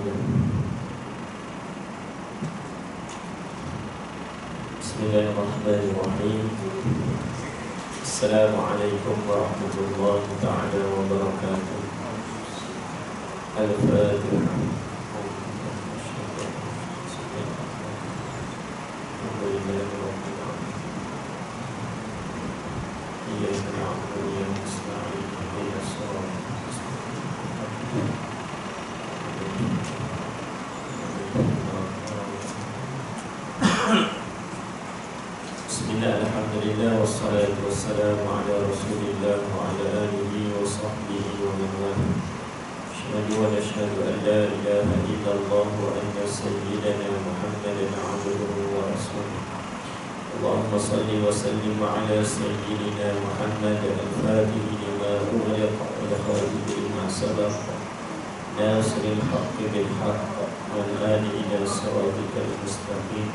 Bismillahirrahmanirrahim. Assalamualaikum warahmatullahi ta'ala wabarakatuh. Al-Fatihah. Alhamdulillah wassalatu wassalamu ala Rasulillah wa ala alihi wa sahbihi wa man walah. Asyhadu wa nashhadu an la ilaha illallah wa anna sayyidana Muhammadan abduhu wa rasuluh. Allahumma salli wa sallim ala sayyidina Muhammad al-Fatih lima ughliqa wal khatimi lima sabaqa nasiril haqqi bil haqq wal hadi ila siratikal mustaqim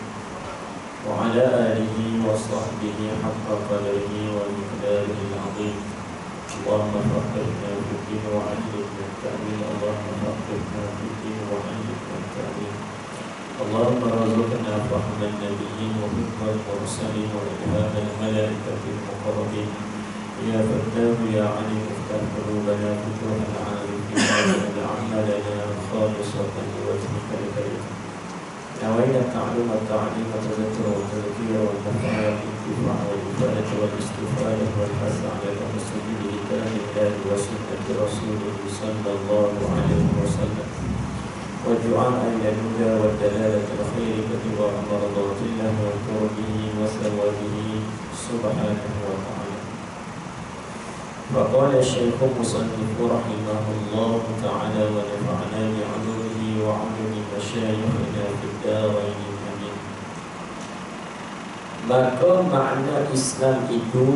wa ala alihi wa sahbihi haqqa qadrihi wa miqdarihi al-'azim. Allahumma faqihna fid-din wa 'allimna at-ta'wil. Allahumma faqihna fid-din wa 'allimna at-ta'wil. Allahumma rzuqna fahman nabiyyin wa hifdhal mursalin wa ilhamal malaikatil muqarrabin. Ya Fattah ya 'alim iftah qulubana futuhal 'arifin wa a'malana khalisatan liwajhika al-karim. نوينا التعلم والتعليم والتذكر والتذكير والنفع والانتفاع والإفادة والاستفادة والحث على التمسك بكتاب الله وسنة رسوله صلى الله عليه وسلم والدعاء إلى الهدى والدلالة الخير كتبا مرضات الله وقربه وثوابه سبحانه وتعالى. فقال الشيخ المصنف رحمه الله تعالى ونفعنا بعلومه وعلوم مشايخنا في الدارين آمين. Maka makna Islam itu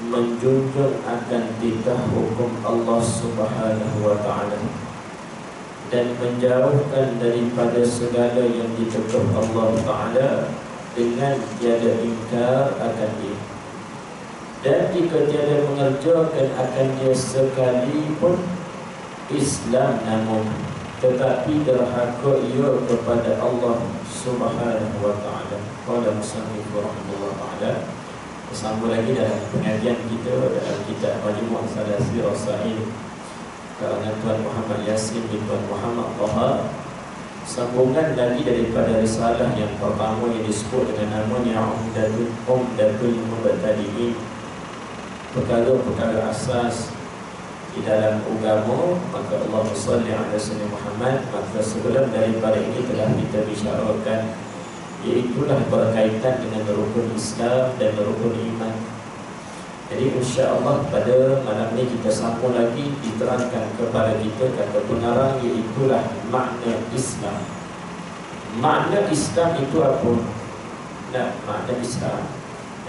menjunjung akan titah hukum Allah Subhanahu wa taala dan menjauhkan daripada segala yang ditegur Allah taala dengan tiada ingkar akan dia. Dan jika tiada mengerjakan akan dia sekalipun Islam namun tetapi derhaka ia kepada Allah Subhanahu wa taala. Qala musannif rahimahullah taala. Bersama lagi dalam pengajian kita dalam kitab Majmu' Salasi Rasail karangan Tuan Muhammad Yasin bin Tuan Muhammad Taha. Sambungan lagi daripada risalah yang pertama yang disebut dengan namanya Umdatul Mubtadi'in, perkara-perkara asas di dalam agama. Maka Allahumma salli ala sayyidina Muhammad. Maka sebelum daripada ini telah kita bicarakan, iaitulah berkaitan dengan rukun Islam dan rukun iman. Jadi insya-Allah pada malam ini kita sambung lagi, diterangkan kepada kita kata pengarang, iaitulah makna Islam. Makna Islam itu apa? Nah, makna Islam.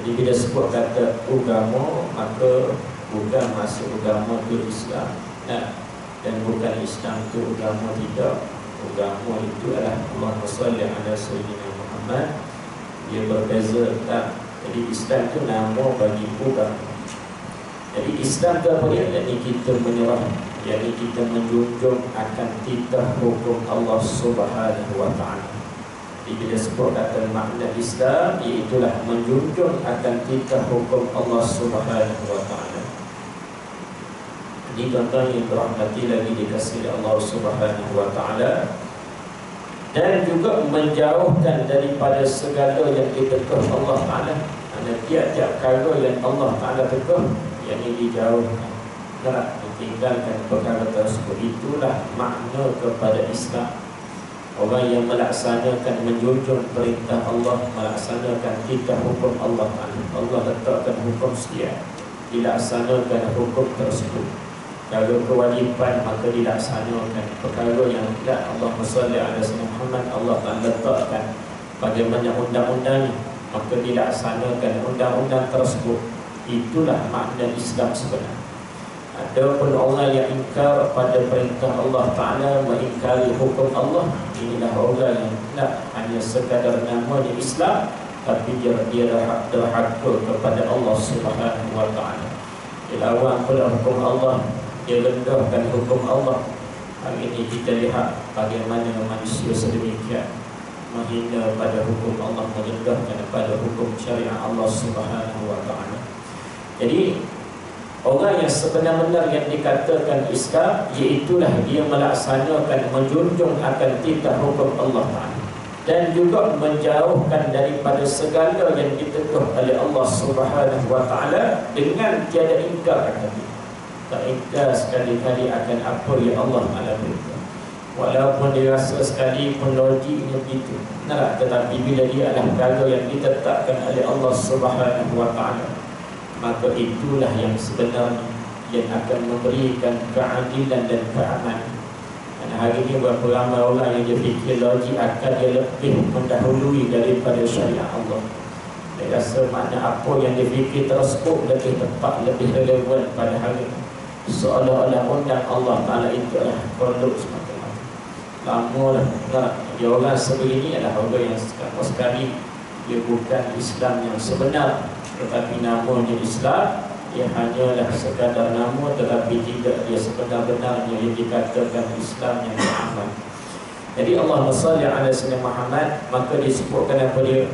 Jadi bila sebut kata agama, maka bukan masuk agama itu Islam. Nah, dan bukan Islam itu agama, tidak. Agama itu adalah Allahumma salli ala sayyidina Muhammad. Dia berbeza tak? Jadi Islam itu nama bagi agama. Jadi Islam itu apa dia? Jadi kita menyerah, jadi kita menjunjung akan titah hukum Allah Subhanahu wa taala. Bila sebut kata makna Islam, iaitulah menjunjung akan titah hukum Allah Subhanahu wa taala. Ini tuan-tuan yang berahmati lagi dikasihi Allah Subhanahu wa taala, dan juga menjauhkan daripada segala yang ditegur Allah taala. Ada tiap-tiap perkara yang Allah taala tegur, yang dijauhkan, kerap ditinggalkan perkara tersebut. Itulah makna kepada Islam. Orang yang melaksanakan, menjunjung perintah Allah, melaksanakan titah hukum Allah Ta'ala. Allah letakkan hukum sekian, dilaksanakan hukum tersebut. Kalau kewajipan maka dilaksanakan. Perkara yang tidak, Allahumma salli ala sayyidina Muhammad, Allah Ta'ala letakkan bagaimana undang-undang, maka dilaksanakan undang-undang tersebut. Itulah makna Islam sebenarnya. Adapun orang yang ingkar pada perintah Allah Ta'ala, mengingkari hukum Allah, inilah orang yang tidak hanya sekadar namanya Islam, tapi dia derhaka kepada Allah Subhanahu wa Ta'ala. Dia lawan pula hukum Allah, dia rendahkan hukum Allah. Hari ini kita lihat bagaimana manusia sedemikian menghina pada hukum Allah, merendahkan pada hukum syariat Allah Subhanahu wa taala. Jadi orang yang sebenar-benar yang dikatakan Islam, iaitulah dia melaksanakan, menjunjung akan titah hukum Allah Ta'ala, dan juga menjauhkan daripada segala yang diteguh oleh Allah Subhanahu wa taala dengan tiada ingkar akan dia. Tak ingkar sekali-kali akan apa yang Allah Ta'ala beritahu. Walaupun dia rasa sekalipun logiknya begitu, tetapi bila dia adalah perkara yang ditetapkan oleh Allah Subhanahu wa taala, maka itulah yang sebenarnya yang akan memberikan keadilan dan keamanan. Dan hari ini berapa ramai orang yang dia fikir logik akan dia lebih mendahului daripada syariat Allah. Dia rasa makna apa yang dia fikir tersebut lebih tepat, lebih relevan pada hari ini. Seolah-olah undang Allah Ta'ala itu adalah produk semata-mata. Lama lah dia orang sebegini adalah orang yang sekali dia bukan Islam yang sebenar, tetapi namanya Islam, ia hanyalah sekadar nama, tetapi tidak dia sebenar-benarnya yang dikatakan Islam yang beramal. Jadi Allahumma salli ala sayyidina Muhammad, maka disebutkan apa dia?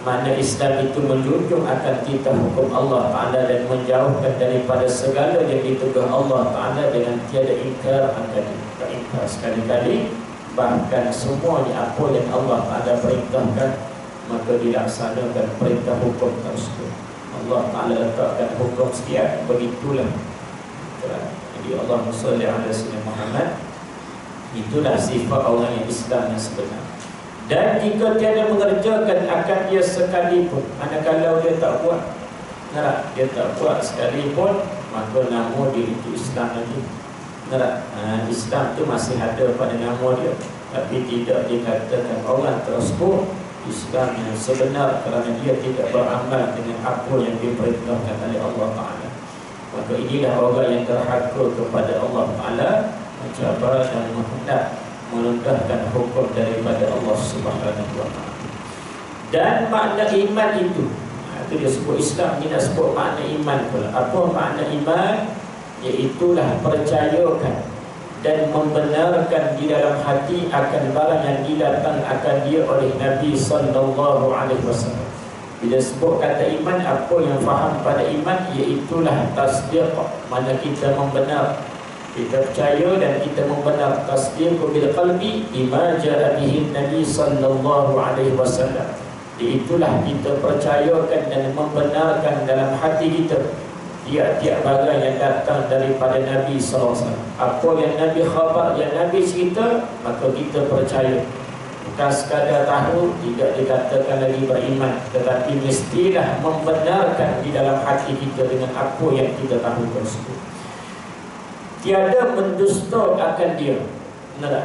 Makna Islam itu menjunjung akan titah hukum Allah Ta'ala dan menjauhkan daripada segala yang ditegur Allah Ta'ala dengan tiada ingkar akan dia. Ingkar sekali-kali, bahkan semuanya apa yang Allah Ta'ala perintahkan, maka dilaksanakan perintah hukum tersebut. Allah Ta'ala letakkan hukum sekian, begitulah. Jadi Allahumma salli ala sayyidina Muhammad, itulah sifat orang yang Islam yang sebenar. Dan jika tiada mengerjakan akan dia sekalipun, manakala dia tak buat, dia tak buat sekalipun, maka nama dia itu Islam lagi. Islam tu masih ada pada nama dia, tapi tidak dikatakan orang tersebut Islam yang sebenar kerana dia tidak beramal dengan apa yang diperintahkan oleh Allah Ta'ala. Maka inilah orang yang terhaka kepada Allah Ta'ala, mencabar dan menghendak merendahkan hukum daripada Allah Subhanahu wa taala. Dan makna iman itu dia sebut Islam, dia sebut makna iman pula. Apa makna iman? Iaitulah percayakan dan membenarkan di dalam hati akan barang yang didatang akan dia oleh Nabi sallallahu alaihi wasallam. Bila sebut kata iman, apa yang faham pada iman? Iaitulah tasdiq, mana kita membenar, kita percaya dan kita membenar. Tasdiq bil qalbi bima jaa bihi Nabi sallallahu alaihi wasallam. Itulah kita percayakan dan membenarkan dalam hati kita tiap-tiap barang yang datang daripada Nabi sallallahu alaihi wasallam. Apa yang Nabi khabar, yang Nabi cerita, maka kita percaya. Bukan sekadar tahu, tidak dikatakan lagi beriman, tetapi mestilah membenarkan di dalam hati kita dengan apa yang kita tahu tersebut. Tiada mendusta akan dia.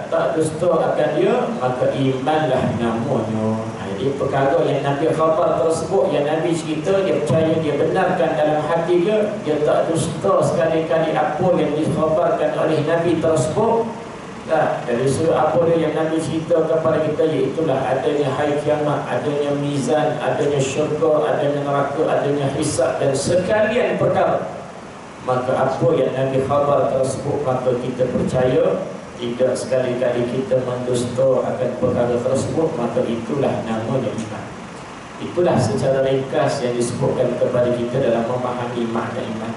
Tak dusta akan dia, maka imanlah namanya. Jadi perkara yang Nabi khabar tersebut, yang Nabi cerita, dia percaya, dia benarkan dalam hati dia. Dia tak dusta sekali-kali apa yang dikhabarkan oleh Nabi tersebut. Dari sudut apa dia yang Nabi cerita kepada kita, iaitulah adanya hari kiamat, adanya mizan, adanya syurga, adanya neraka, adanya hisab dan sekalian perkara. Maka apa yang Nabi khabar tersebut, maka kita percaya. Tidak sekali-kali kita mendusta akan perkara tersebut, maka itulah namanya iman. Itulah secara ringkas yang disebutkan kepada kita dalam memahami makna iman.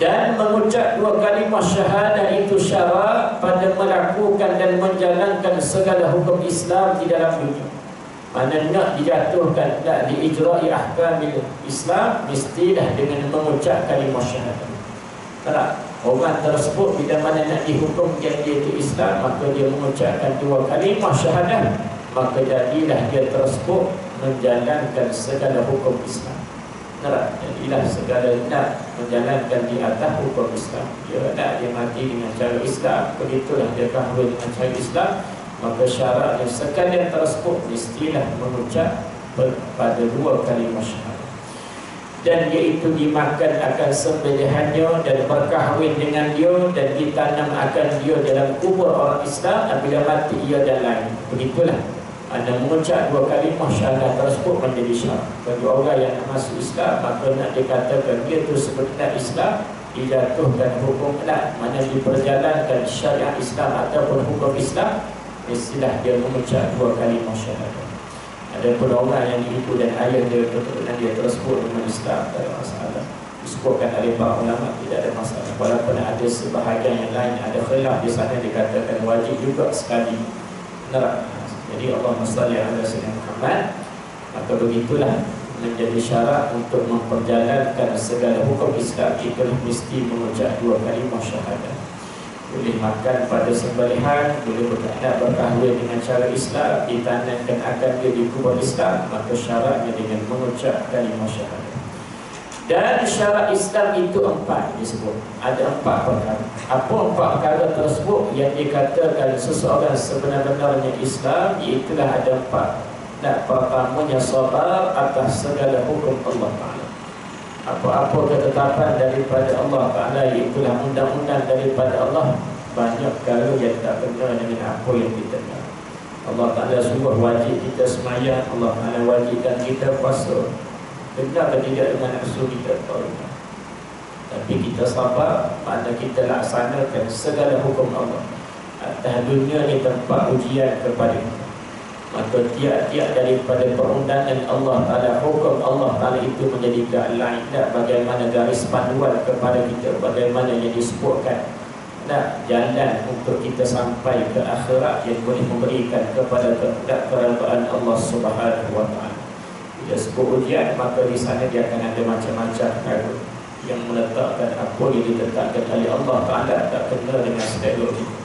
Dan mengucap dua kalimah syahadah itu syarat pada melakukan dan menjalankan segala hukum Islam di dalam dunia. Mana nak dijatuhkan, nak diijra'i ahkamil Islam, mestilah dengan mengucap kalimah syahadah. Orang tersebut bila mana nak dihukum dia itu Islam, maka dia mengucapkan dua kalimah syahadah, maka jadilah dia tersebut menjalankan segala hukum Islam. Jadilah segala nak menjalankan di atas hukum Islam. Dia mati dengan cara Islam, begitulah dia kahwin dengan cara Islam, maka syaratnya sekalian tersebut mestilah mengucap pada dua kalimah syahadah. Dan iaitu dimakan akan sembelihannya dan berkahwin dengan dia dan ditanam akan dia dalam kubur orang Islam apabila mati ia dan lain. Begitulah Anda mengucap dua kalimah syahadah tersebut menjadi syarat bagi orang yang nak masuk Islam. Maka nak dikatakan dia itu sebenarnya Islam, dijatuhkan hukum mana diperjalankan syariat Islam ataupun hukum Islam, mestilah dia mengucap 2 kalimah syahadah. Ada pun orang yang ibu dan ayah dia keturunan dia tersebut dengan Islam, tak ada masalah. Disebutkan oleh para ulama tidak ada masalah. Walaupun ada sebahagian yang lain ada khilaf di sana, dikatakan wajib juga sekali neraka. Jadi Allahumma salli ala sayyidina Muhammad. Maka begitulah menjadi syarat untuk memperjalankan segala hukum Islam, kita mesti mengucap 2 kalimah syahadah. Boleh makan pada sembelihan, boleh berkahwin dengan cara Islam, ditanamkan akad dia di kubur Islam, maka syaratnya dengan mengucap kalimah syahadah. Dan syarat Islam itu 4 disebut. Ada 4 perkara. Apa 4 perkara tersebut yang dikatakan seseorang sebenar-benarnya Islam? Iaitulah ada 4. Dan pertamanya sabar atas segala hukum Allah Ta'ala. Apa-apa ketetapan daripada Allah Ta'ala, itulah undang-undang daripada Allah. Banyak kalau yang tak benar dengan apa yang kita nak. Allah Ta'ala suruh wajib kita semayang, Allah Ta'ala wajibkan kita puasa. Benar atau tidak dengan nafsu kita tahu. Tapi kita sabar, makna kita laksanakan segala hukum Allah. Atas dunia ni tempat ujian kepada kita. Maka tiap-tiap daripada perundangan Allah Ta'ala, hukum Allah Ta'ala itu menjadi guideline, bagaimana garis panduan kepada kita, bagaimana yang disebutkan jalan untuk kita sampai ke akhirat yang boleh memberikan kepada kerajaan Allah Subhanahu Wa Ta'ala. Bila sebut ujian, maka di sana dia akan ada macam-macam perkara yang meletakkan apa yang diletakkan oleh Allah Ta'ala tak kena dengan selera kita.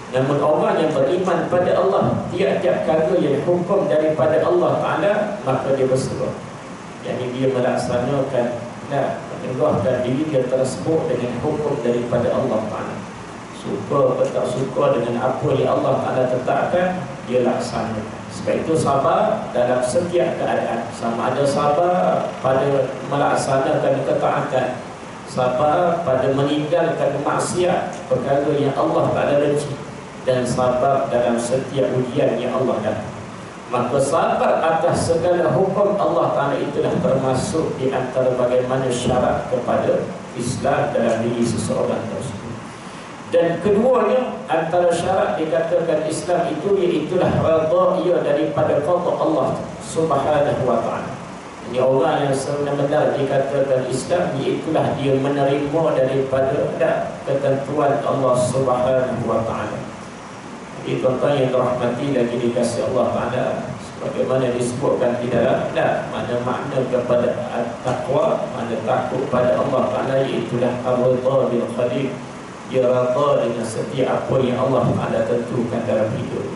Namun orang yang beriman pada Allah, tiap-tiap kali yang hukum daripada Allah Ta'ala, maka dia berserah. Yang dia melaksanakan menyerahkan diri dia tersebut dengan hukum daripada Allah Ta'ala. Suka atau tak suka dengan apa yang Allah Ta'ala tetapkan, dia laksanakan. Sebab itu sabar dalam setiap keadaan. Sama ada sabar pada melaksanakan ketaatan, sabar pada meninggalkan maksiat, perkara yang Allah Ta'ala benci, dan sabar dalam setiap ujian yang Allah datang. Maka sabar atas segala hukum Allah Ta'ala itulah termasuk di antara bagaimana syarat kepada Islam dalam diri seseorang tersebut. Dan keduanya antara syarat dikatakan Islam itu, iaitulah redha ia daripada qada Allah Subhanahu Wa Ta'ala. Ini orang yang sebenar-benar dikatakan Islam, iaitulah dia menerima daripada ketentuan Allah Subhanahu Wa Ta'ala. Jadi tuan-tuan yang dirahmati lagi dikasih Allah Ta'ala, sebagaimana disebutkan di dalam mana makna kepada taqwa, mana takut pada Allah Ta'ala, iaitulah ar-ridha bil khaliq. Dia rata dengan setiap apa yang Allah Ta'ala tentukan dalam hidup.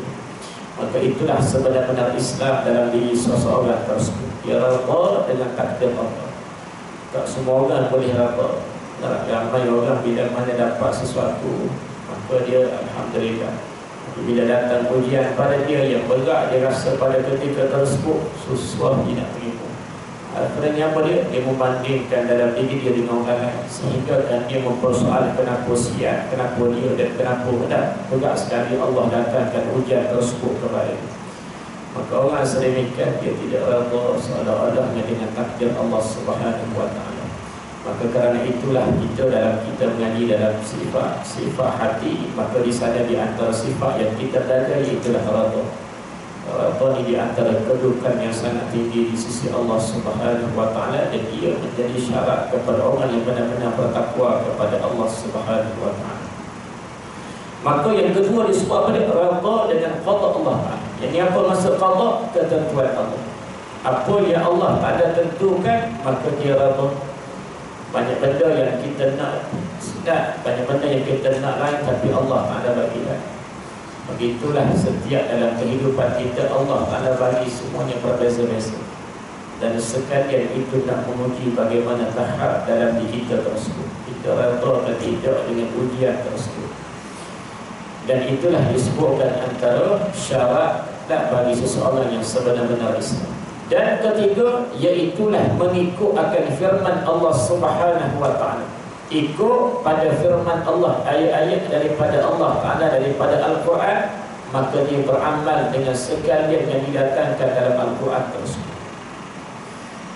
Maka itulah sebenar-benar Islam dalam diri seseorang tersebut. Dia rata dengan takdir Allah. Tak semua orang boleh rata. Ramai orang bila mana dapat sesuatu, maka dia Alhamdulillah. Bila datang ujian pada dia yang berat, dia rasa pada ketika tersebut susah dia nak terima. Akhirnya apa dia? Dia membandingkan dalam diri dia dengan orang lain, sehingga kan dia mempersoalkan kenapa siap, kenapa dia, dan kenapa berat sekali Allah datangkan ujian tersebut kepada dia. Maka orang sedemikian dia tidak redha seolah-olahnya dengan takdir Allah Subhanahu Wa Ta'ala. Maka kerana itulah kita mengaji dalam sifat hati, maka di sana di antara sifat yang kita pelajari itulah redha. Ini di antara kedudukan yang sangat tinggi di sisi Allah Subhanahu Wa Ta'ala, dan ia menjadi syarat kepada orang yang benar-benar bertakwa kepada Allah Subhanahu Wa Ta'ala. Maka yang kedua disebut apa dia? Redha dengan qada Allah Ta'ala. Yang apa maksud qada? Ketentuan Allah. Apa yang Allah Ta'ala tentukan, maka dia redha. Banyak benda yang kita nak, banyak benda yang kita nak lain, tapi Allah Ta'ala bagikan. Begitulah setiap dalam kehidupan kita, Allah Ta'ala bagi semuanya berbeza-beza. Dan sekalian itu nak menguji bagaimana tahap dalam diri kita tersebut. Kita redha atau tidak dengan ujian tersebut. Dan itulah disebutkan antara syarat bagi seseorang yang sebenar-benar Islam. Dan ketiga, iaitulah mengikut akan firman Allah Subhanahu Wa Ta'ala. Ikut pada firman Allah, ayat-ayat daripada Allah Ta'ala, daripada Al-Quran, maka dia beramal dengan sekalian yang didatangkan dalam Al-Quran tersebut.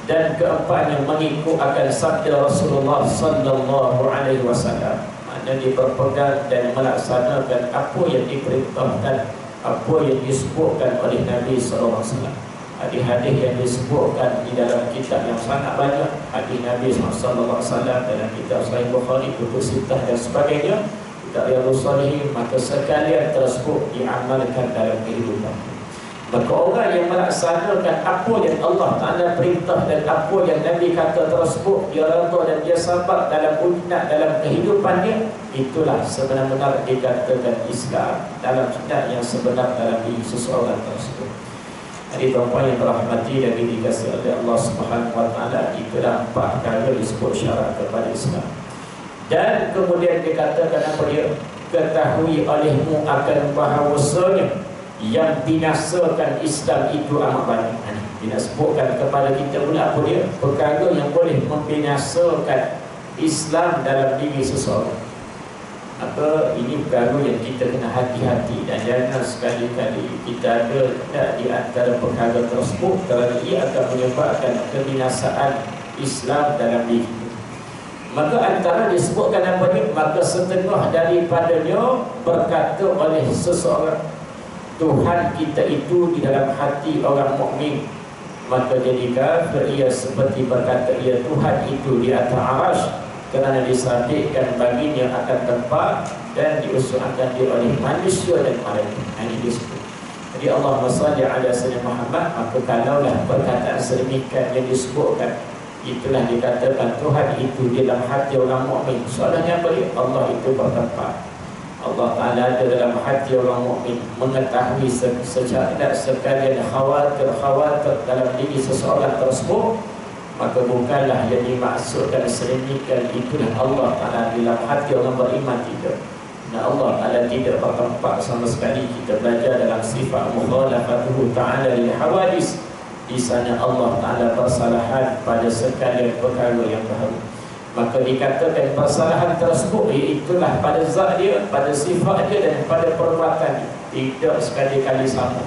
Dan keempatnya mengikut akan sabda Rasulullah sallallahu alaihi wasallam. Maknanya berpegang dan melaksanakan apa yang diperintahkan, apa yang disebutkan oleh Nabi sallallahu alaihi wasallam. Hadis-hadis yang disebutkan di dalam kitab yang sangat banyak, hadis Nabi sallallahu alaihi wasallam dalam kitab Sahih Bukhari, Kutub Sittah dan sebagainya, kitab Riyadhus Shalihin, maka sekalian tersebut diamalkan dalam kehidupan. Maka orang yang melaksanakan apa yang Allah Ta'ala perintah dan apa yang Nabi kata tersebut, dia redha dan dia sabar dalam ujian dalam kehidupannya, itulah sebenar-benar dikatakan Islam dalam cinta yang sebenar dalam diri seseorang tersebut. Jadi tuan-tuan yang dirahmati dan dikasihi oleh Allah Subhanahu Wa Ta'ala, itulah 4 perkara disebut syarat kepada Islam. Dan kemudian dikatakan apa dia? Ketahui olehmu akan bahawasanya yang binasakan Islam itu amat banyak. Dia sebutkan kepada kita pula apa dia? Perkara yang boleh membinasakan Islam dalam diri seseorang. Maka ini perkara yang kita kena hati-hati, dan jangan sekali-kali kita ada di antara perkara tersebut, kerana ia akan menyebabkan kebinasaan Islam dalam diri kita. Maka antara disebutkan apa dia? Maka setengah daripadanya berkata oleh seseorang, Tuhan kita itu di dalam hati orang mukmin, maka jadi kafir ia seperti berkata ia Tuhan itu di atas arasy, kerana disabitkan baginya akan tempat dan diusulkan dia oleh manusia dan malaikat. Ini disebut. Jadi Allahumma salli ala sayyidina Muhammad. Maka kalaulah perkataan sedemikian yang disebutkan, itulah dikatakan Tuhan itu di dalam hati orang mukmin. Soalnya apa dia? Allah itu bertempat. Allah Ta'ala ada dalam hati orang mukmin, mengetahui secara sekalian khawatir dalam diri seseorang tersebut, maka bukanlah yang dimaksudkan sedemikian itulah Allah Ta'ala di dalam hati orang beriman, tidak. Nah, Allah Ta'ala tidak bertempat sama sekali. Kita belajar dalam sifat mukhalafatuhu Ta'ala lil hawadis, di sana Allah Ta'ala bersalahan pada sekalian perkara yang baharu. Maka dikatakan persalahan tersebut iaitulah pada zat dia, pada sifat dia dan pada perbuatan dia. Tidak sekali-kali sama.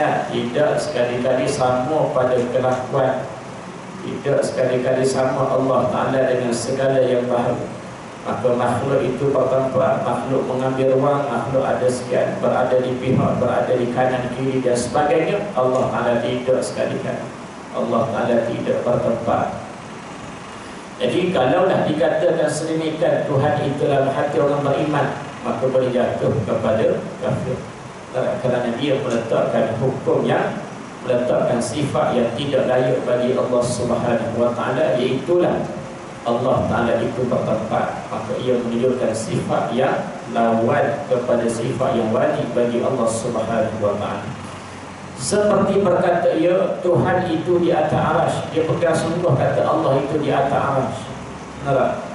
Nah, tidak sekali-kali sama pada kelakuan. Tidak sekali-kali sama Allah Ta'ala dengan segala yang baharu. Maka makhluk itu bertempat, makhluk mengambil ruang, makhluk ada sekian, berada di pihak, berada di kanan, kiri dan sebagainya. Allah Ta'ala tidak sekali-kali. Allah Ta'ala tidak bertempat. Jadi kalaulah dikatakan sedemikian Tuhan itu dalam hati orang beriman, maka boleh jatuh kepada kafir, kerana dia meletakkan hukum yang, meletakkan sifat yang tidak layak bagi Allah Subhanahu Wa Ta'ala, iaitulah Allah Ta'ala itu bertempat. Maka ia menunjukkan sifat yang lawan kepada sifat yang wajib bagi Allah Subhanahu Wa Ta'ala. Seperti berkata ia Tuhan itu di atas arasy, dia pegang sungguh kata Allah itu di atas arasy. Benar.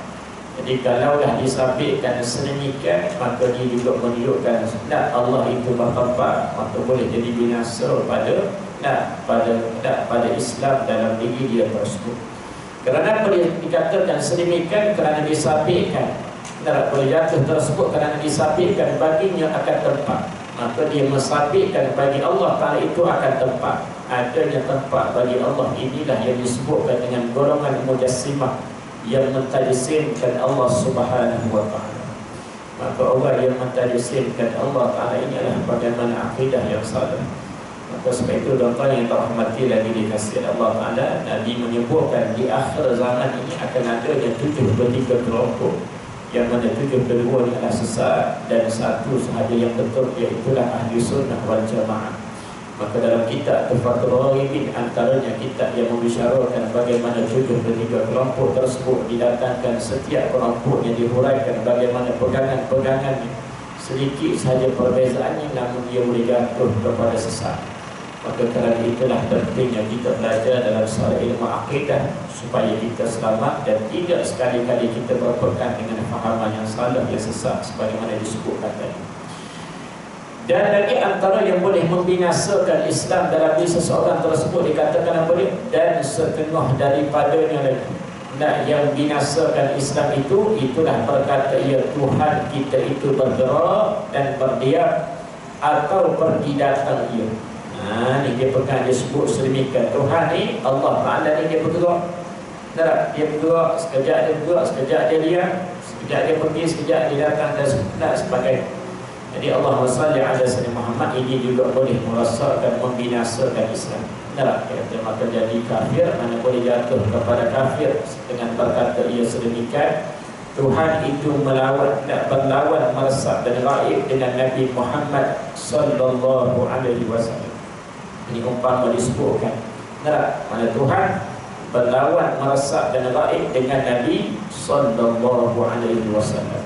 Jadi kalaulah disabitkan sedemikian, maka dia juga menunjukkan Allah itu bertempat, maka boleh jadi binasa pada Islam dalam diri dia tersebut. Kerana boleh dikatakan sedemikian, kerana disabitkan, boleh jatuh tersebut kerana disabitkan baginya akan tempat. Maka dia mensabitkan bagi Allah Ta'ala itu akan tempat. Adanya tempat bagi Allah, inilah yang disebutkan dengan golongan mujassimah yang mentajsimkan Allah Subhanahu Wa Ta'ala. Maka orang yang mentajsimkan Allah Ta'ala ini adalah bagaimana akidah yang salah. Maka sebab itu tuan-tuan yang dirahmati lagi dikasihi Allah Ta'ala, Nabi menyebutkan di akhir zaman ini akan adanya 73 kelompok, yang mana 72 adalah sesat dan satu sahaja yang betul, iaitulah ahli sunnah wal jamaah. Maka dalam kitab Tufatul Gharibin, antaranya kitab yang membicarakan bagaimana 73 kelompok tersebut didatangkan, setiap kelompoknya dihuraikan bagaimana pegangan-pegangannya. Sedikit sahaja perbezaannya, namun dia boleh jatuh kepada sesat. Maka kerana itulah pentingnya kita belajar dalam soal ilmu akidah, supaya kita selamat dan tidak sekali-kali kita berpegang dengan fahaman yang salah, yang sesat sebagaimana disebutkan tadi. Dan lagi antara yang boleh membinasakan Islam dalam diri seseorang tersebut dikatakan apa dia? Dan setengah daripadanya lagi. Nah, yang binasakan Islam itu, itulah berkata ya Tuhan kita itu bergerak dan berdiam atau pergi datang ia. Ni dia pegang, dia sebut sedemikian. Tuhan ni, Allah Ta'ala ni dia bergerak. Tak? Dia bergerak, sekejap dia bergerak, sekejap dia diam, sekejap dia pergi, sekejap dia datang dan sebagainya. Jadi Allahumma salli ala sayyidina Muhammad ini juga boleh merosakkan, membinasakan Islam. Tak? Kata maka jadi kafir, mana boleh jatuh kepada kafir dengan berkata ia sedemikian. Tuhan itu melawan, nak berlawan, meresap dan raib dengan Nabi Muhammad sallallahu alaihi wasallam. Ini umpama disebutkan. Tak? Mana Tuhan berlawan, meresap dan raib dengan Nabi sallallahu alaihi wasallam.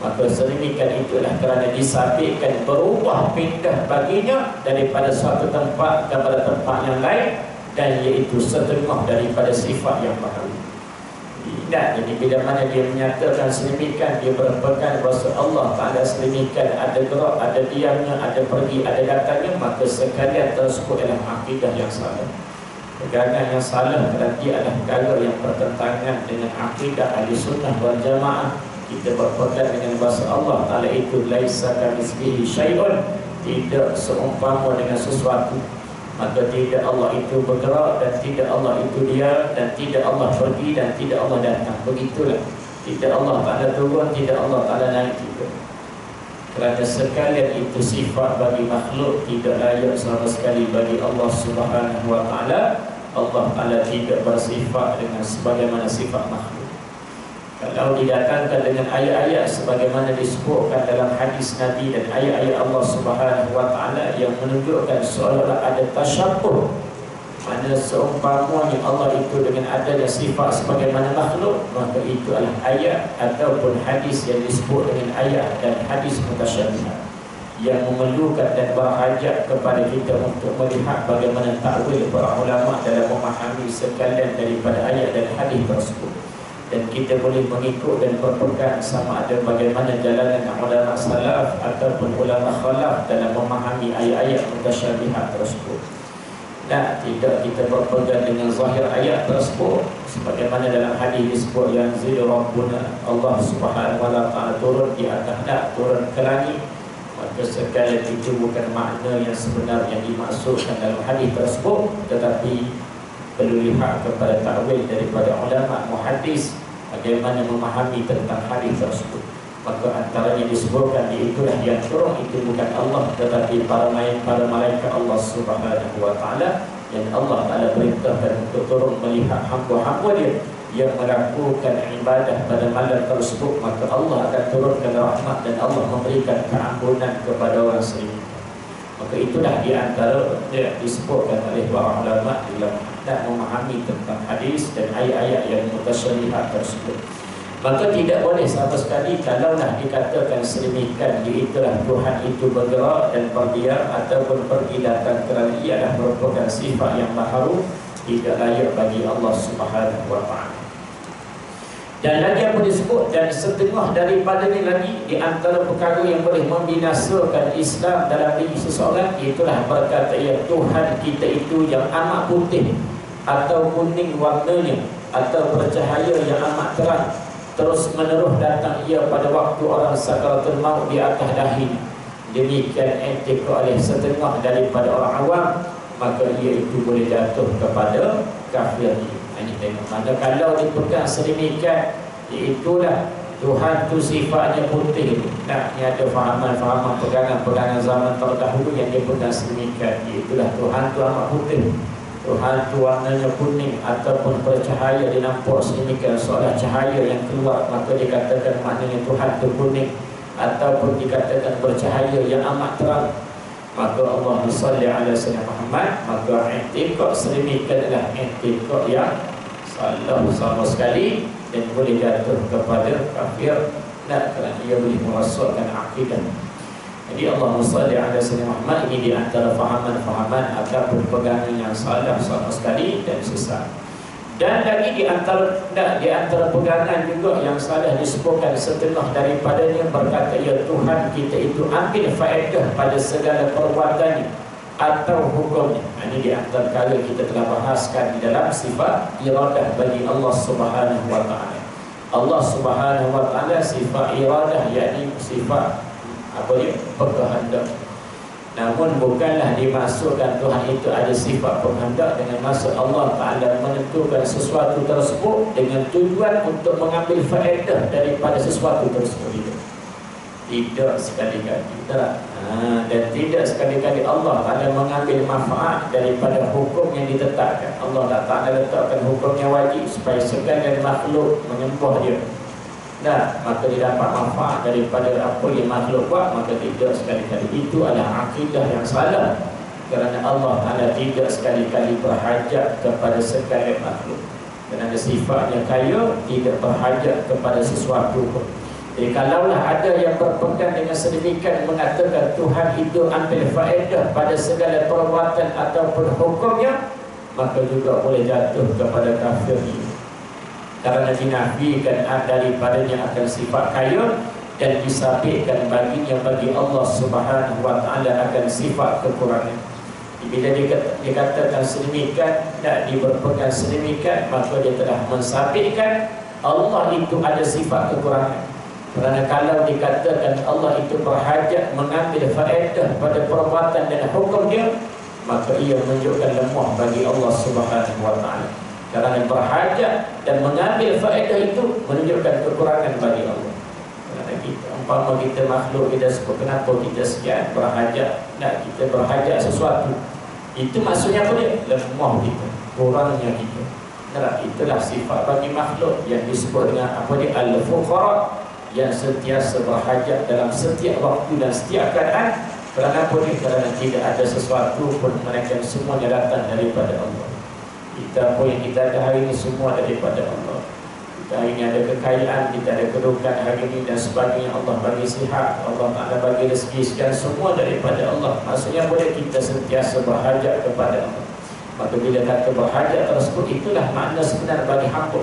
Maka sedemikian itulah kerana disabitkan berubah pindah baginya daripada suatu tempat kepada tempat yang lain, dan iaitu setengah daripada sifat yang baharu. Tidak, jadi bila mana dia menyatakan sedemikian, dia berpegang bahawa Allah Ta'ala sedemikian, ada gerak, ada diamnya, ada pergi, ada datangnya, maka sekalian tersebut adalah akidah yang salah. Pegangan yang salah kerana dia adalah perkara yang bertentangan dengan akidah ahli sunnah wal jamaah. Kita berpegang dengan bahasa Allah Ta'ala itu laisa kamitslihi syai'un, tidak seumpama dengan sesuatu. Maka tidak Allah itu bergerak, dan tidak Allah itu diam, dan tidak Allah pergi, dan tidak Allah datang. Begitulah. Tidak Allah Ta'ala turun, tidak Allah Ta'ala naik juga. Kerana sekalian itu sifat bagi makhluk, tidak layak sama sekali bagi Allah Subhanahu wa Ta'ala. Allah Ta'ala tidak bersifat dengan sebagaimana sifat makhluk. Kalau didatangkan dengan ayat-ayat sebagaimana disebutkan dalam hadis Nabi dan ayat-ayat Allah Subhanahu wa Ta'ala yang menunjukkan seolah-olah ada tasyabbuh, mana seumpamanya Allah itu dengan adanya sifat sebagaimana makhluk, maka itu adalah ayat ataupun hadis yang disebut dengan ayat dan hadis mutasyabihat, yang memerlukan dan berhajat kepada kita untuk melihat bagaimana takwil para ulama dalam memahami sekalian daripada ayat dan hadis tersebut. Dan kita boleh mengikut dan berpegang sama ada bagaimana jalanan ulama salaf ataupun ulama khalaf dalam memahami ayat-ayat mutasyabihat tersebut. Dan tidak kita berpegang dengan zahir ayat tersebut sebagaimana dalam hadis disebut yang yanzilu rabbuna, Allah Subhanahu wa Ta'ala turun di atas, turun ke langit. Maka sekalian itu bukan makna yang sebenar yang dimaksudkan dalam hadis tersebut, tetapi perlu lihat kepada takwil daripada ulama muhaddis bagaimana memahami tentang hadis tersebut. Maka antaranya disebutkan itulah yang turun itu bukan Allah, tetapi para malaikat Allah Subhanahu wa Ta'ala, yang Allah Ta'ala perintahkan untuk turun melihat hamba-hamba dia yang melakukan ibadah pada malam tersebut. Maka Allah akan turunkan rahmat dan Allah memberikan keampunan kepada orang sendiri. Maka itulah di antara yang disebutkan oleh para ulama dalam tak memahami tentang hadis dan ayat-ayat yang mutasyabihat tersebut. Maka tidak boleh sama sekali kalaulah dikatakan sedemikian, iaitulah Tuhan itu bergerak dan berdiam ataupun pergi datang, kerana ia adalah merupakan sifat yang baharu, tidak layak bagi Allah Subhanahu wa Ta'ala. Dan lagi apa disebut, dan setengah daripadanya lagi di antara perkara yang boleh membinasakan Islam dalam diri seseorang, itulah berkata ya Tuhan kita itu yang amat putih atau kuning warnanya, atau bercahaya yang amat terang, terus menerus datang ia pada waktu orang sakaratul maut di atas dahinya. Demikian etika oleh setengah daripada orang awam, maka ia itu boleh jatuh kepada kafir. Ini tengok, maka kalau dipegang sedemikian, itulah Tuhan tu sifatnya putih. Nah, ini ada fahaman-fahaman pegangan-pegangan zaman terdahulu yang dia pegang sedemikian. Itulah Tuhan tu amat putih, Tuhan tu warnanya kuning ataupun bercahaya, dia nampak sedemikian seolah cahaya yang keluar, maka dikatakan maknanya Tuhan tu kuning, ataupun dikatakan bercahaya yang amat terang. Maka Allah salli ala sayyidina Muhammad, maka i'tiqad sedemikian adalah i'tiqad yang salah sama sekali dan boleh jatuh kepada kafir, dan kerana ia boleh merosakkan akidah. Jadi Allah salli ala sayyidina Muhammad ini di antara fahaman-fahaman ataupun pegangan yang salah sama sekali dan sesat. Dan lagi di antara pegangan juga yang salah disebutkan setengah daripadanya, berkata ya Tuhan kita itu ambil faedah pada segala perbuatannya atau hukumnya. Ini di antara perkara kita telah bahaskan di dalam sifat iradah bagi Allah Subhanahu wa Ta'ala. Allah Subhanahu wa Ta'ala sifat iradah, yakni sifat apa dia? Berkehendak. Namun bukanlah dimaksudkan Tuhan itu ada sifat penghendak dengan maksud Allah Ta'ala menentukan sesuatu tersebut dengan tujuan untuk mengambil faedah daripada sesuatu tersebut. Tidak sekali-kali. Dan tidak sekali-kali Allah Ta'ala mengambil manfaat daripada hukum yang ditetapkan. Allah Ta'ala letakkan hukumnya wajib supaya sekalian makhluk menyembah dia. Maka dia dapat manfaat daripada apa yang makhluk buat, maka tidak sekali-kali. Itu adalah akidah yang salah, kerana Allah Ta'ala tidak sekali-kali berhajat kepada sekalian makhluk. Kerana sifatnya kaya, tidak berhajat kepada sesuatu pun. Jadi kalaulah ada yang berpegang dengan sedemikian mengatakan Tuhan itu ambil faedah pada segala perbuatan ataupun hukumnya, maka juga boleh jatuh kepada kafir ini. Karena dinafikan daripadanya akan sifat kaya dan disabitkan baginya bagi Allah Subhanahu wa Ta'ala akan sifat kekurangan. Bila dikatakan sedemikian, tak diberpegang sedemikian, maka dia telah mensabitkan Allah itu ada sifat kekurangan. Kerana kalau dikatakan Allah itu berhajat mengambil faedah pada perbuatan dan hukum dia, maka ia menunjukkan lemah bagi Allah Subhanahu wa Ta'ala. Kerana berhajat dan mengambil faedah itu menunjukkan kekurangan bagi Allah. Kerana kita, umpama kita makhluk, kita sebut kenapa kita sekian berhajat, kita berhajat sesuatu, itu maksudnya apa dia? Lemah kita, kurangnya kita. Itulah sifat bagi makhluk yang disebut dengan apa dia? Al-Fuqara, yang sentiasa berhajat dalam setiap waktu dan setiap keadaan. Kerana apa dia? Kerana tidak ada sesuatu pun, mereka semuanya datang daripada Allah. Kita apa yang kita ada hari ini semua daripada Allah. Kita hari ini ada kekayaan, kita ada kedudukan hari ini dan sebagainya. Allah bagi sihat, Allah Ta'ala bagi rezeki, sekian semua daripada Allah. Maksudnya boleh kita sentiasa berhajat kepada Allah. Maka bila kata berhajat tersebut, itulah makna sebenar bagi hamba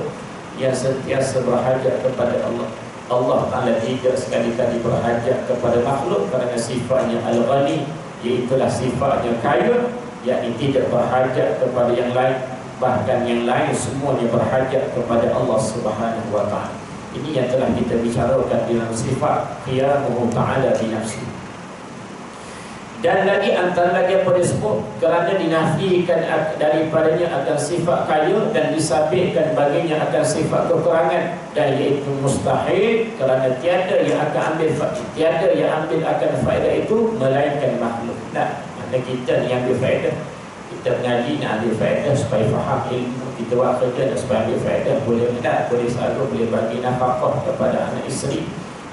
yang sentiasa berhajat kepada Allah. Allah Ta'ala tidak sekali-kali berhajat kepada makhluk kerana sifatnya Al-Ghani, iaitulah sifatnya kaya, yakni tidak berhajat kepada yang lain. Bahkan yang lain semuanya berhajat kepada Allah Subhanahu wa Ta'ala. Ini yang telah kita bicarakan dalam sifat qiyamuhu ta'ala bi nafsi. Dan lagi antara lagi apa disebut, kerana dinafikan daripadanya akan sifat kaya dan disabitkan baginya akan sifat kekurangan, dan iaitu mustahil, kerana tiada yang akan ambil akan faedah itu melainkan makhluk. Mana kita ni ambil faedah? Kita mengaji nak ambil faedah supaya faham ilmu. Kita buat kerja supaya ambil faedah, boleh tak? Boleh selalu, boleh bagi nafkah kepada anak isteri.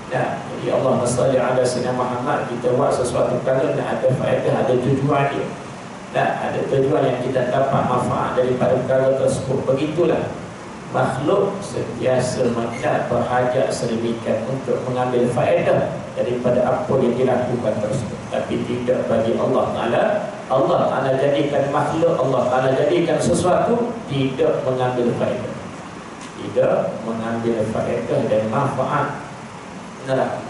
Jadi Allah salli ala sayyidina Muhammad, kita buat sesuatu perkara nak ada faedah, ada tujuan dia. Ada tujuan yang kita dapat manfaat daripada perkara tersebut. Begitulah makhluk sentiasa berhajat sedemikian untuk mengambil faedah daripada apa yang dilakukan tersebut. Tapi tidak bagi Allah Ta'ala. Allah Ta'ala jadikan makhluk, Allah Ta'ala jadikan sesuatu tidak mengambil faedah, tidak mengambil faedah dan manfaat.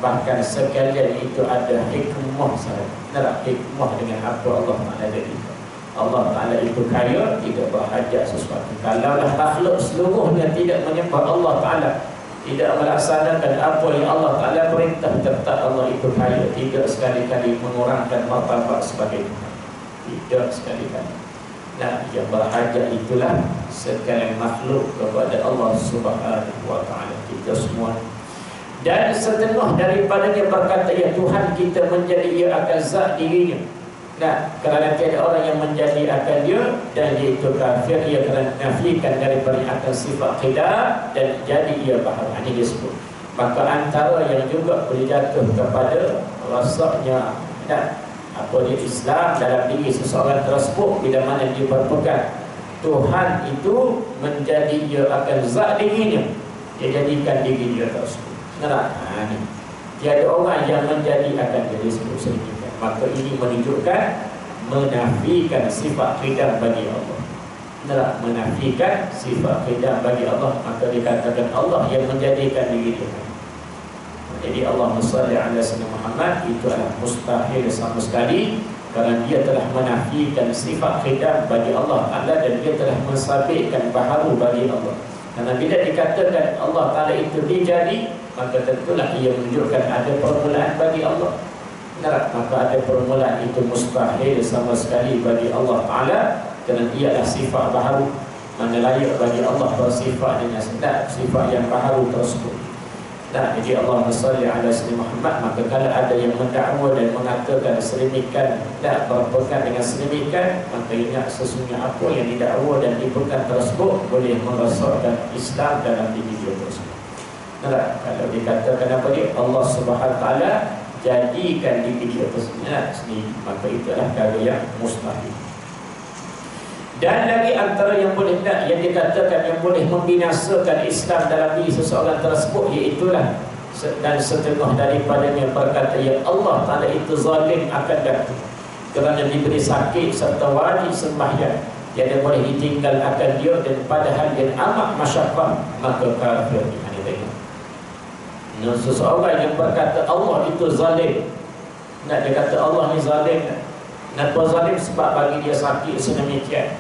Bahkan sekalian itu ada hikmah sahaja. Hikmah dengan apa Allah Ta'ala jadikan. Allah Ta'ala itu kaya, tidak berhajat sesuatu. Kalaulah makhluk seluruhnya tidak menyembah Allah Ta'ala, tidak melaksanakan apa yang Allah Ta'ala perintah, tetap Allah itu kaya, tidak sekali-kali mengurangkan martabat sebagai Tuhan. Tidak sekali-kali. Yang berhajat itulah sekalian makhluk kepada Allah Subhanahu wa Ta'ala, kita semua. Dan setengah daripadanya berkata, ya Tuhan kita menjadi ia akan zat dirinya. Kerana tiada orang yang menjadi akan dia, dan dia itu kafir, ia kerana nafikan daripada akan sifat khidab, dan jadi ia bahawa ini disebut. Maka antara yang juga boleh jatuh kepada rasanya apa dia Islam dalam diri seseorang tersebut, bila mana dia berpegang Tuhan itu menjadi ia akan zat dirinya, dia jadikan diri dia tersebut. Tiada orang yang menjadi akan jadi sebut sedemikian. Maka ini menunjukkan menafikan sifat khidam bagi Allah. Menafikan sifat khidam bagi Allah, maka dikatakan Allah yang menjadikan diri dia. Jadi Allahumma salli ala sayyidina Muhammad itu adalah mustahil sama sekali, kerana dia telah menafikan sifat khidam bagi Allah Ta'ala, dan dia telah mensabitkan baharu bagi Allah. Karena bila dikatakan Allah Ta'ala itu dijadi, maka tentulah ia menunjukkan ada permulaan bagi Allah. Maka ada permulaan itu mustahil sama sekali bagi Allah Ta'ala, kerana ia adalah sifat baharu. Mana layak bagi Allah bersifat dengan sifat yang baharu tersebut. Jadi Allah salli ala Sayyidina Muhammad. Maka kalau ada yang mendakwa dan mengatakan sedemikian, tak berpegang dengan sedemikian, maka ingat sesungguhnya apa yang didakwa dan dipegang tersebut boleh merosakkan Islam dalam diri dia tersebut. Kalau dikatakan apa dia, Allah Subhanahu Taala jadikan diri dia tersebut sendiri, maka itulah perkara yang mustahil. Dan lagi antara yang boleh yang dikatakan yang boleh membinasakan Islam dalam diri seseorang tersebut, iaitulah dan setengah daripadanya berkata yang Allah Ta'ala itu zalim akan datu kerana diberi sakit serta wajib sembahyang, tiada boleh ditinggal akan dia, dan padahal dia amat masyaqqah, maka kafir. Seseorang yang berkata Allah itu zalim, dia kata Allah ni zalim. Kenapa zalim? Sebab bagi dia sakit sedemikian,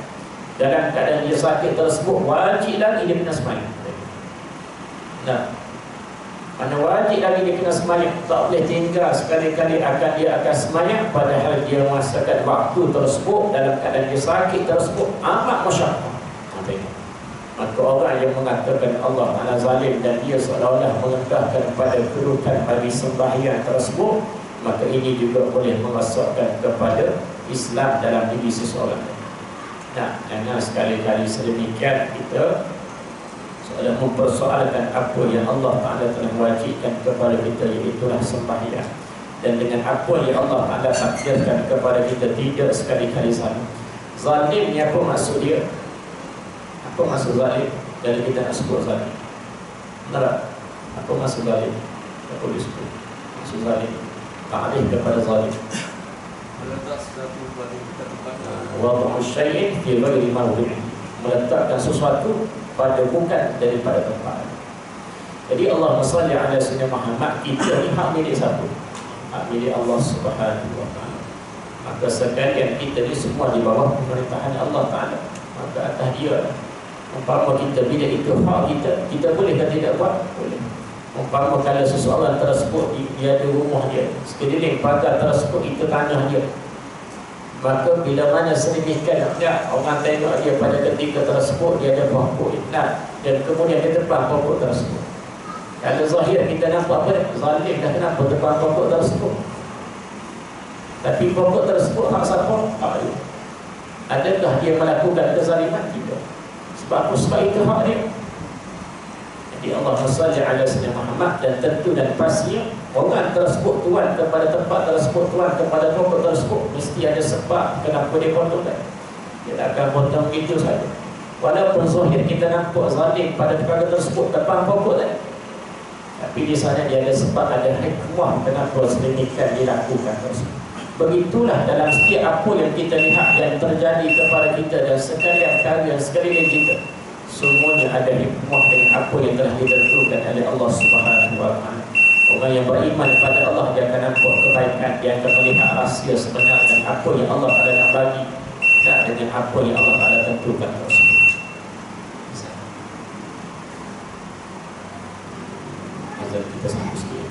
dalam keadaan dia sakit tersebut wajib lagi dia kena sembahyang. Mana wajib lagi dia kena sembahyang, tak boleh tinggal sekali-kali dia akan sembahyang, padahal dia merasakan waktu tersebut dalam keadaan dia sakit tersebut amat masyaqqah. Maka orang yang mengatakan Allah Ta'ala zalim dan dia seolah-olah mengendahkan pada kedudukan bagi sembahyang tersebut, maka ini juga boleh merosakkan kepada Islam dalam diri seseorang. Jangan sekali-kali sedemikian kita seolah mempersoalkan apa yang Allah Ta'ala telah wajibkan kepada kita, iaitulah sembahyang. Dan dengan apa yang Allah Ta'ala takdirkan kepada kita, tidak sekali-kali salah. Zalim ni apa maksud dia? Apa maksud zalim? Dari kita nak sebut zalim, benar? Apa maksud zalim? Tak boleh sebut maksud zalim. Ta'rif kepada zalim, meletak sesuatu pada tempat, wad'u syai'in fi ghairi mawdi'i, meletakkan sesuatu pada bukan daripada tempat. Jadi Allah salli ala Sayyidina Muhammad, kita ni hak milik siapa? Hak milik Allah Subhanahu wa Ta'ala. Maka sekalian kita ni semua di bawah pemerintahan Allah Ta'ala, maka atas dia lah. Umpama kita bila itu hak kita boleh kan tidak buat? Boleh. Umpama kalau seseorang tersebut dia ada rumah dia, sekeliling pagar tersebut itu tanah dia, maka bila mana sedemikian orang tengok dia pada ketika tersebut dia ada pokok dan kemudian dia tebang pokok tersebut. Kalau zahir kita nampak apa? Zalim dah, kenapa tebang pokok tersebut? Tapi pokok tersebut hak siapa? Hak dia. Adakah dia melakukan kezaliman? Tidak. Sebab itu hak dia. Jadi Allah salli ala Sayyidina Muhammad, dan tentu dan pastinya orang tersebut tuan kepada tempat tersebut, tuan kepada pokok tersebut, mesti ada sebab kenapa dia potongkan. Dia tak akan potong itu saja. Walaupun zahir kita nampak zalim pada perkara tersebut, tebang pokok tadi, tapi di sana dia ada sebab, ada hikmah kenapa sedemikian dilakukan tersebut. Begitulah dalam setiap apa yang kita lihat yang terjadi kepada kita dan sekalian perkara yang sekeliling kita, semuanya ada hikmah dengan apa yang telah ditentukan oleh Allah Subhanahu wa Ta'ala. Orang yang beriman kepada Allah, dia akan nampak kebaikan, dia akan melihat rahsia sebenar dan apa yang Allah Ta'ala nak bagi, dan dengan apa yang Allah Ta'ala tentukan tersebut. Azal kita sambung sikit.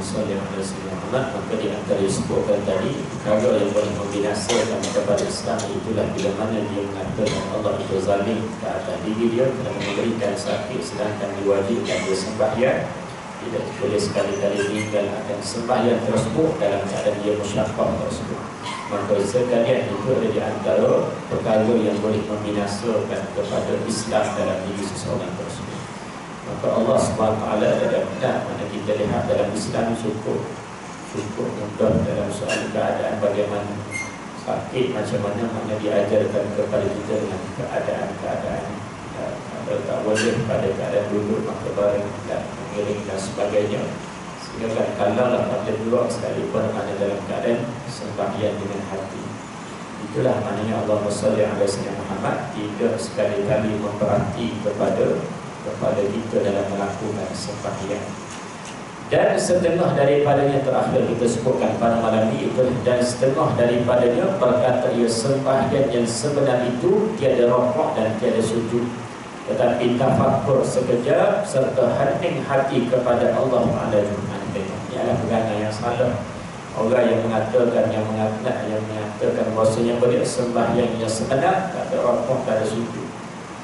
salli ala sayyidina Muhammad. Maka di antara disebutkan tadi perkara yang boleh membinasakan kepada Islam itulah bila mana dia mengatakan Allah itu zalim ke atas diri dia kerana memberikan sakit sedangkan diwajibkan dia sembahyang. Tidak boleh sekali-kali tinggalkan sembahyang tersebut dalam keadaan dia musyaqqah tersebut. Maka sekalian itu ada di antara perkara yang boleh membinasakan kepada Islam dalam diri seseorang tersebut. Maka Allah SWT ada benar mana kita lihat dalam Islam cukup mudah dalam soal keadaan bagaimana sakit macam mana diajarkan kepada kita dengan keadaan-keadaan tak boleh pada keadaan duduk maka barang dan mengiring dan sebagainya. Sehingga kalaulah pada dua sekalipun mana dalam keadaan sembahyang dengan hati, itulah maknanya Allah salli ala sayyidina Muhammad tidak sekali-kali memperhati kepada kita dalam melakukan sembahyang. Dan setengah daripadanya terakhir kita sebutkan pada malam ini itu, dan setengah daripadanya berkata ia sembahyang yang sebenar itu tiada rukuk dan tiada sujud, tetapi tafakkur sekejap serta hening hati kepada Allah Ta'ala. Ini adalah pegangan yang salah. Orang yang mengatakan bahasanya boleh sembahyang yang sebenar tak ada rukuk, tak ada sujud,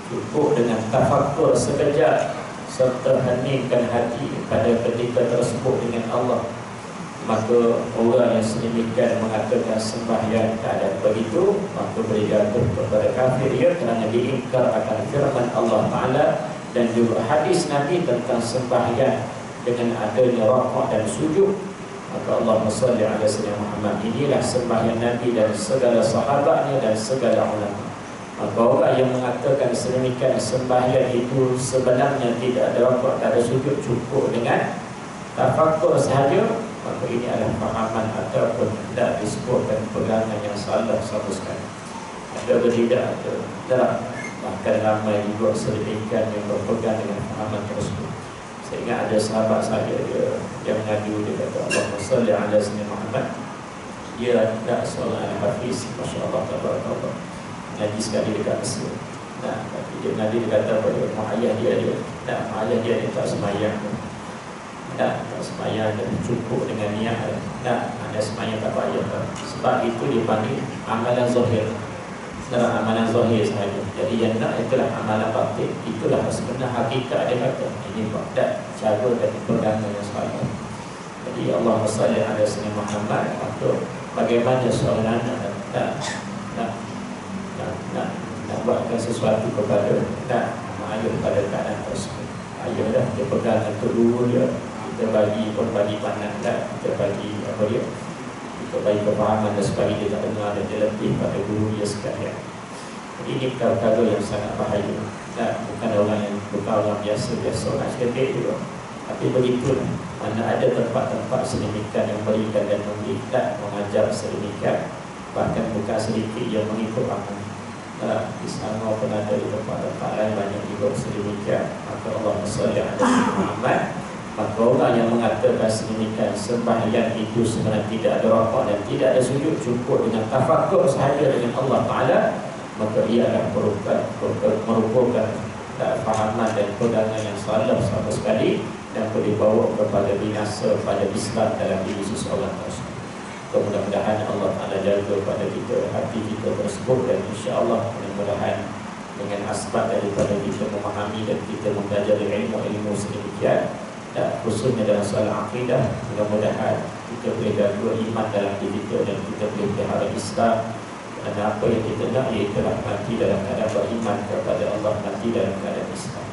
cukup dengan tafakkur sekejap serta heningkan hati pada ketika tersebut dengan Allah, maka orang yang sedemikian mengatakan sembahyang keadaan begitu, maka boleh jatuh kepada kafir ya, kerana diingkar akan firman Allah Ta'ala dan juga hadis Nabi tentang sembahyang dengan adanya rukuk dan sujud. Maka Allahumma salli ala sayyidina Muhammad, inilah sembahyang Nabi dan segala sahabatnya dan segala ulama. Maka orang yang mengatakan sedemikian sembahyang itu sebenarnya tidak ada rukuk, tak ada sujud, cukup dengan tafakkur sahaja, maka ini adalah fahaman ataupun tidak disebutkan pegangan yang salah sama sekali. Ada atau tidak ada, bahkan ramai juga sedemikian yang berpegang dengan fahaman tersebut. Saya ingat ada sahabat saya yang mengadu, dia kata Allahumma salli ala sayyidina Muhammad, dia tidak seorang hafiz, Masya Allah, tabarakallah, ngaji sekali dekat Mesir. Tapi dia ngaji, dia kata pada mak ayah dia tak semayang. Tak semayang dan cukup dengan niat. Ada semayang tak payah. Sebab itu dipanggil amalan zahir. Secara amalan zahir sahaja. Jadi yang nak itulah amalan batin. Itulah sebenarnya hakikat dia kata. Ini tak cara dan pegangan yang salah. Jadi Allah salli ala sayyidina Muhammad, maka bagaimana seorang anak nak buatkan sesuatu kepada ayah pada keadaan tersebut. Ayah dah dia pegang untuk dulu dia, kita bagi pandang dah, kita bagi kita bagi kefahaman dan sebagainya, dia tak dengar dan dia lebih pada guru dia sekalian. Jadi ini perkara yang sangat bahaya. Bukan orang biasa orang sedekah juga. Tapi begitulah, mana ada tempat-tempat sedemikian yang berikan dan memberikan, mengajar sedemikian, bahkan bukan sedikit yang mengikut amal. Di sana pun ada, di tempat-tempat lain banyak juga sedemikian. Maka Allah salli ala Muhammad, maka orang yang mengatakan sedemikian sembahyang itu sebenarnya tidak ada rukuk dan tidak ada sujud, cukup dengan tafakkur sahaja dengan Allah Ta'ala, maka ia adalah merupakan fahaman dan pegangan yang salah sama sekali dan boleh bawa kepada binasa pada Islam dalam diri seseorang tersebut. Mudah-mudahan Allah Ta'ala jaga pada kita hati kita tersebut, dan insya-Allah mudah-mudahan dengan asbab daripada kita memahami dan kita mempelajari ilmu sedemikian, dan khususnya dalam soal akidah, mudah-mudahan kita boleh jaga iman dalam diri kita dan kita boleh pelihara Islam. Dan apa yang kita nak, iaitu mati dalam keadaan beriman kepada Allah, mati dalam keadaan Islam.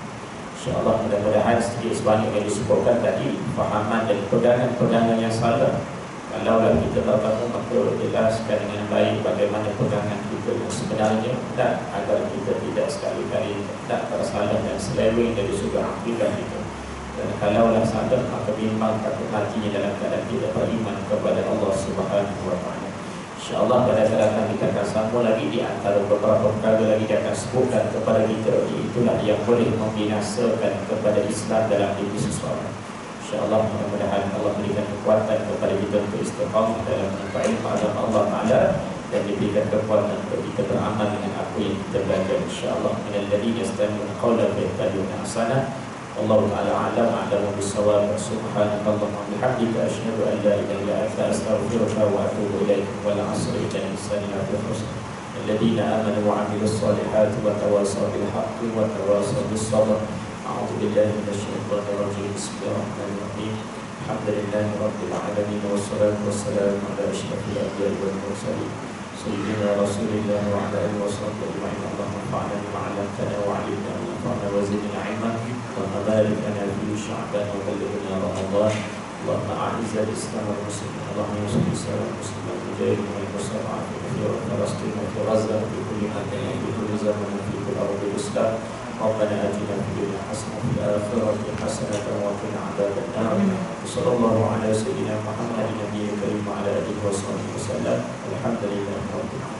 InsyaAllah mudah-mudahan sedikit sebanyak yang disebutkan tadi, fahaman dan pegangan-pegangan yang salah, kalaulah kita tahu, maka jelaskan dengan baik bagaimana pegangan kita yang sebenarnya, dan agar kita tidak sekali-kali tak tersalah dan seleweng dari sudut akidah kita. Dan kalaulah salah, maka bimbang takut matinya dalam keadaan tidak beriman kepada Allah Subhanahu wa Ta'ala. InsyaAllah pada saat akan kita akan sambung lagi di antara beberapa perkara lagi dia akan sebutkan kepada kita, itulah yang boleh membinasakan kepada Islam dalam diri seseorang. InsyaAllah mudah-mudahan Allah berikan kekuatan kepada kita untuk istiqamah dalam menyembah ilmu agama Allah Ta'ala, dan diberikan kekuatan untuk kita beramal dengan apa yang kita belajar. InsyaAllah minal ladhina yastami'una al-qawla fayattabi'una ahsanah. Allah Ta'ala a'lam bis-shawab. Subhanakallahumma wa bihamdika asyhadu an la ilaha illa anta astaghfiruka wa atubu ilaik. Wal 'asri innal insana lafi khusr. الذين آمنوا وعملوا الصالحات وتواصوا بالحق وتواصوا بالصبر. أعوذ بالله من الشيطان الرجيم. بسم الله الرحمن الرحيم. الحمد لله رب العالمين والصلاة والسلام على أشرف الأنبياء والمرسلين سيدنا رسول الله وعلى آله وصحبه أجمعين. اللهم انفعنا بما علمتنا وعلمنا ما ينفعنا وزدنا علما وبارك لنا في شعبان وبلغنا رمضان. اللهم أعز الإسلام والمسلمين. اللهم انصر الإسلام والمسلمين المجاهدين والمستضعفين في فلسطين وفي غزة وفي كل مكان وفي كل زمن وفي كل أرض الإسلام. ربنا آتنا في الدنيا حسنة وفي الآخرة حسنة وقنا عذاب النار. وصلى الله على سيدنا محمد النبي الكريم وعلى آله وصحبه وسلم. الحمد لله رب العالمين.